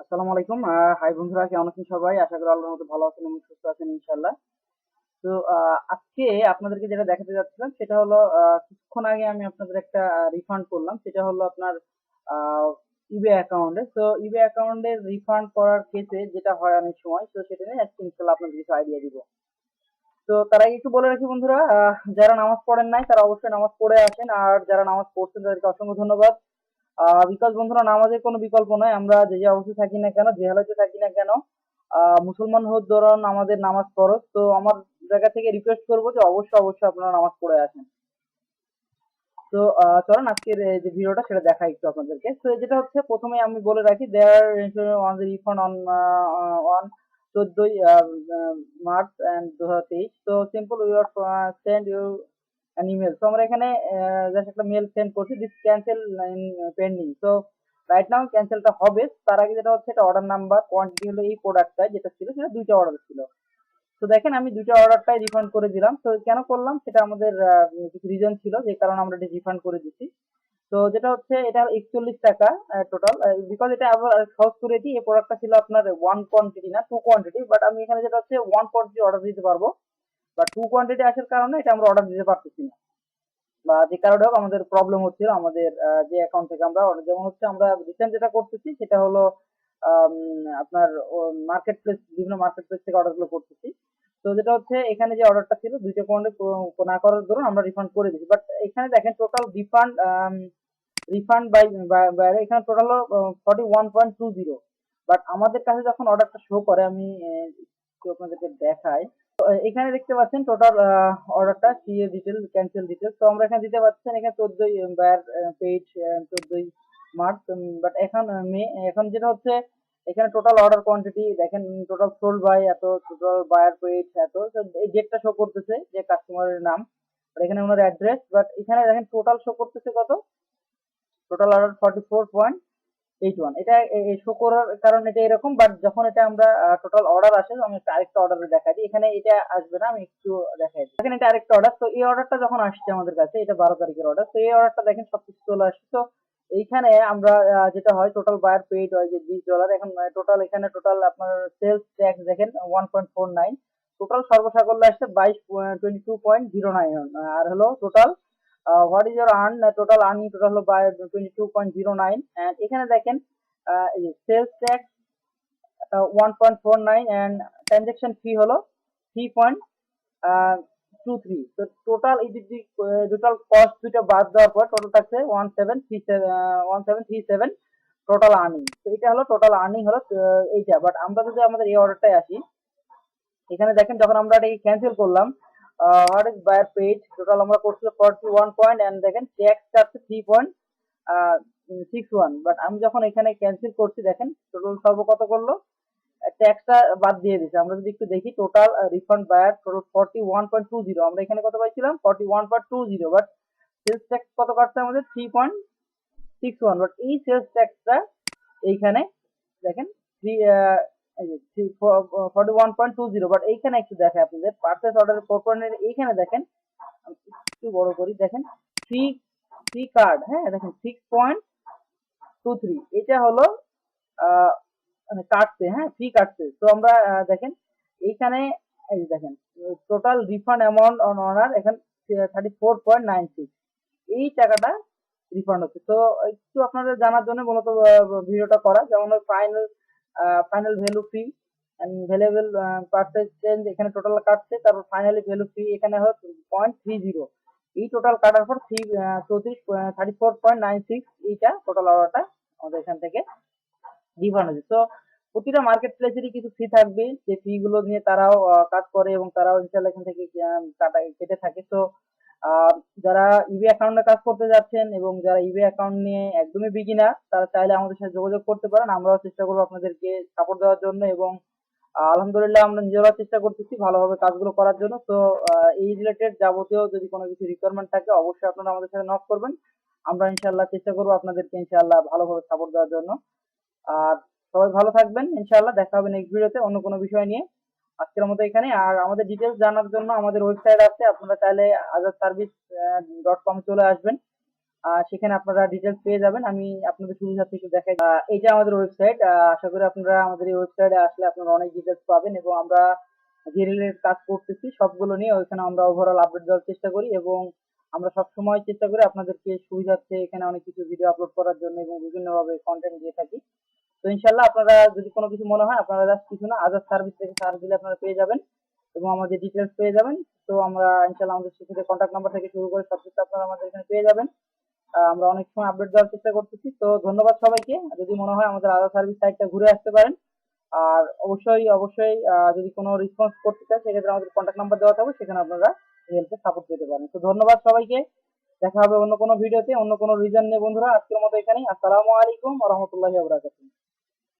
আসসালামু আলাইকুম। হাই বন্ধুরা, কেমন আছেন সবাই? আশা করি আল্লাহর মতো ভালো আছেন এবং সুস্থ আছেন ইনশাআল্লাহ। তো আজকে আপনাদেরকে যেটা দেখাতে যাচ্ছিলাম সেটা হলো কিছুক্ষণ আগে আমি আপনাদের একটা রিফান্ড করলাম। সেটা হলো আপনার ইবে অ্যাকাউন্টে। তো ইবে অ্যাকাউন্টে রিফান্ড করার ক্ষেত্রে যেটা হয় অনেক সময়, তো সেটা নিয়ে আজকে ইনশাআল্লাহ আপনাদের কিছু আইডিয়া দিব। তো তার আগে একটু বলে রাখি বন্ধুরা, যারা নামাজ পড়েন নাই তারা অবশ্যই নামাজ পড়ে আসেন, আর যারা নামাজ পড়ছেন তাদেরকে অসংখ্য ধন্যবাদ। বিকজ বন্ধুরা, নামাজের কোনো বিকল্প নাই। আমরা যে যে অবস্থায় থাকি না কেন, যে হালাতে থাকি না কেন, মুসলমান হওয়ার দরুন আমাদের নামাজ ফরজ। তো আমার জায়গা থেকে রিকোয়েস্ট করবো যে অবশ্যই অবশ্যই আপনারা নামাজ পড়ে আসেন। তো চলেন আজকের যে ভিডিওটা সেটা দেখাই একটু আপনাদেরকে। তো যেটা হচ্ছে, প্রথমে আমি বলে রাখি, there on the refund on 14ই মার্চ এন্ড 2023। তো simple we are send you an email. তো আমরা এখানে জাস্ট একটা মেল সেন্ড করছি, দিস ক্যান্সেল ইন পেন্ডিং। তো রাইট নাও ক্যান্সেলটা হবে। তার আগে যেটা হচ্ছে, এটা অর্ডার নাম্বার, কোয়ান্টিটি হলো এই প্রোডাক্টটা যেটা ছিল, সেটা দুইটা অর্ডার ছিল। তো দেখেন, আমি দুইটা অর্ডারটাই রিফান্ড করে দিলাম। তো কেন করলাম সেটা আমাদের কিছু রিজন ছিল, যে কারণে আমরা এটা রিফান্ড করে দিচ্ছি। তো যেটা হচ্ছে, এটা 41 টাকা টোটাল। বিকজ এটা আবার সহজ করে দিই, এই প্রোডাক্টটা ছিল আপনার ওয়ান কোয়ান্টিটি না টু কোয়ান্টিটি, বাট আমি এখানে যেটা হচ্ছে ওয়ান কোয়ান্টিটি অর্ডার দিতে পারবো, বা টু কোয়ান্টিটি আসার কারণে এটা আমরা অর্ডার দিতে পারতেছি না, বা যে কারণে হোক আমাদের প্রবলেম হচ্ছিল আমাদের যে অ্যাকাউন্ট থেকে আমরা যেমন হচ্ছে আমরা রিটার্ন যেটা করতেছি সেটা হলো আম, আপনার মার্কেট প্লেস, বিভিন্ন মার্কেট প্লেস থেকে অর্ডার গুলো করতেছি। তো যেটা হচ্ছে, এখানে যে অর্ডারটা ছিল দুইটা পয়েন্টে না করার দরুন আমরা রিফান্ড করে দিচ্ছি। বাট এখানে দেখেন টোটাল রিফান্ড রিফান্ড বাইরে এখানে টোটাল 41.20। বাট আমাদের কাছে যখন অর্ডারটা শো করে, আমি একটু আপনাদেরকে দেখাই। তো এখানে দেখতে পাচ্ছেন টোটাল অর্ডারটা, সিএ ডিটেল, ক্যান্সেল ডিটেল। তো আমরা এখানে দিতে পাচ্ছেন, এখানে 14ই বায়ার পেজ, 14ই মার্চ। বাট এখন মে, এখন যেটা হচ্ছে, এখানে টোটাল অর্ডার কোয়ান্টিটি দেখেন, টোটাল সোল্ড বাই এত, টোটাল বায়ার পেজ এত। তো এই ডেটটা শো করতেছে যে কাস্টমারের নাম, আর এখানে ওনার অ্যাড্রেস। বাট এখানে দেখেন টোটাল শো করতেছে কত, টোটাল অর্ডার 44.81। এটা শো করার কারণ এটা এরকম। বাট যখন এটা আমরা টোটাল অর্ডার আসে, আমি একটা আরেকটা অর্ডারে দেখাই দিই। এখানে এটা আসবে না, আমি একটু দেখাই দিই। এখানে এটা আরেকটা অর্ডার। তো এই অর্ডারটা যখন আসছে আমাদের কাছে, এটা 12 তারিখের অর্ডার। তো এই অর্ডারটা দেখেন সবকিছু চলে আসছে। তো এইখানে আমরা যেটা হয়, টোটাল বায়ার পেড হয় যে $20। এখন টোটাল এখানে টোটাল আপনার সেলস ট্যাক্স দেখেন 1.49। টোটাল সর্বসাকল্য আসছে 22.09। আর হলো total what is your earn, total earning total হলো বাই 22.09। এন্ড এখানে দেখেন সেলস ট্যাক্স 1.49, এন্ড ট্রানজেকশন ফি হলো 3.23। তো টোটাল এই যদি টোটাল কস্ট দুইটা বাদ দেওয়ার পর টোটাল থাকছে 1737 টোটাল আর্নিং। তো এটা হলো টোটাল আর্নিং হলো এইটা। বাট আমরা যদি আমাদের এই অর্ডারটাই আসি, এখানে দেখেন যখন আমরা এটাকে ক্যান্সেল করলাম, what is buyer pays, total আমরা করছিল 41 পয়েন্ট, এন্ড দেখেন ট্যাক্স কাটছে 3.61। বাট আমি যখন এখানে ক্যান্সেল করছি, দেখেন টোটাল সর্ব কত করলো, ট্যাক্সটা বাদ দিয়ে দিচ্ছে। আমরা যদি একটু দেখি, টোটাল রিফান্ড বায়ার টোটাল 41.20। আমরা এখানে কত পাইছিলাম, 41.20। বাট সেলস ট্যাক্স কত কাটছে আমাদের, 3.61। বাট এই সেলস ট্যাক্সটা এইখানে দেখেন থ্রি 41.20। বাট এইখানে একটু দেখে আপনাদের পার্চেস অর্ডারের প্রপারনেট, এইখানে দেখেন আমি একটু বড় করি, দেখেন ফ্রি, ফ্রি কার্ড, হ্যাঁ দেখেন 6.23। এটা হলো আহ, মানে কাটছে, হ্যাঁ ফ্রি কাটছে। তো আমরা দেখেন এইখানে, এই যে দেখেন total refund amount on honour এখানে 34.96, এই টাকাটা রিফান্ড হচ্ছে। তো একটু আপনাদের জানার জন্য মূলত ভিডিওটা করা। যেমন final final value free and valuable purchase change এখানে টোটাল কাটছে, তারপর ফাইনালি ভ্যালু ফ্রি এখানে হলো 0.30। এই টোটাল কাটার পর 34.96, এইটা টোটাল অর্ডারটা আমাদের এখান থেকে রিফান্ড হয়েছে। তো প্রতিটা মার্কেট প্লেসেরই কিছু ফি থাকবে, যে ফি গুলো নিয়ে তারাও কাজ করে এবং তারাও ইনশাল্লাহ এখান থেকে কেটে থাকে। তো আহ, যারা ইবে অ্যাকাউন্টে কাজ করতে যাচ্ছেন এবং যারা ইবে অ্যাকাউন্ট নিয়ে একদমই বিগিনার, তারা চাইলে আমাদের সাথে যোগাযোগ করতে পারেন। আমরাও চেষ্টা করবো আপনাদেরকে সাপোর্ট দেওয়ার জন্য, এবং আলহামদুলিল্লাহ আমরা নিজেরাও চেষ্টা করতেছি ভালোভাবে কাজগুলো করার জন্য। তো এই রিলেটেড যাবতীয় যদি কোনো কিছু রিকোয়ারমেন্ট থাকে, অবশ্যই আপনারা আমাদের সাথে নক করবেন। আমরা ইনশাল্লাহ চেষ্টা করবো আপনাদেরকে ইনশাল্লাহ ভালোভাবে সাপোর্ট দেওয়ার জন্য। আর সবাই ভালো থাকবেন, ইনশাআল্লাহ দেখা হবে নেক্সট ভিডিওতে অন্য কোনো বিষয় নিয়ে। আজকের মতো এখানে। আর আমাদের ডিটেলস জানার জন্য আমাদের ওয়েবসাইট আছে, আপনারা চাইলে azadservice.com চলে আসবেন। সেখানে আপনারা ডিটেলস পেয়ে যাবেন। আমি আপনাদের সুবিধার্থে একটু দেখাই। এইটা আমাদের ওয়েবসাইট। আশা করি আপনারা আমাদের এই ওয়েবসাইটে আসলে আপনারা অনেক ডিটেলস পাবেন, এবং আমরা যে রিলেটেড কাজ করতেছি সবগুলো নিয়ে ওইখানে আমরা ওভারঅল আপডেট দেওয়ার চেষ্টা করি, এবং আমরা সবসময় চেষ্টা করি আপনাদেরকে সুবিধার্থে এখানে অনেক কিছু ভিডিও আপলোড করার জন্য এবং বিভিন্নভাবে কন্টেন্ট দিয়ে থাকি। তো ইনশাল্লাহ আপনারা যদি কোনো কিছু মনে হয়, আপনারা জাস্ট কিছু না, আজাদ সার্ভিস থেকে সার্চ দিলে আপনারা পেয়ে যাবেন এবং আমাদের ডিটেলস পেয়ে যাবেন। তো আমরা ইনশাল্লাহ আমাদের সেখানে কন্ট্যাক্ট নাম্বার থেকে শুরু করে সবকিছু আপনারা আমাদের এখানে পেয়ে যাবেন। আমরা অনেক সময় আপডেট দেওয়ার চেষ্টা করতেছি। তো ধন্যবাদ সবাইকে। যদি মনে হয় আমাদের আজাদ সার্ভিস সাইটটা ঘুরে আসতে পারেন। আর অবশ্যই অবশ্যই যদি কোনো রেসপন্স করতে চান সেক্ষেত্রে আমাদের কন্ট্যাক্ট নাম্বার দেওয়া থাকবে, সেখানে আপনারা হেল্পে সাপোর্ট পেতে পারেন। তো ধন্যবাদ সবাইকে। দেখা হবে অন্য কোনো ভিডিওতে অন্য কোনো রিজন নিয়ে বন্ধুরা। আজকের মতো এখানেই। আসসালামু আলাইকুম ওয়া রাহমাতুল্লাহি ওয়া বারাকাতুহু।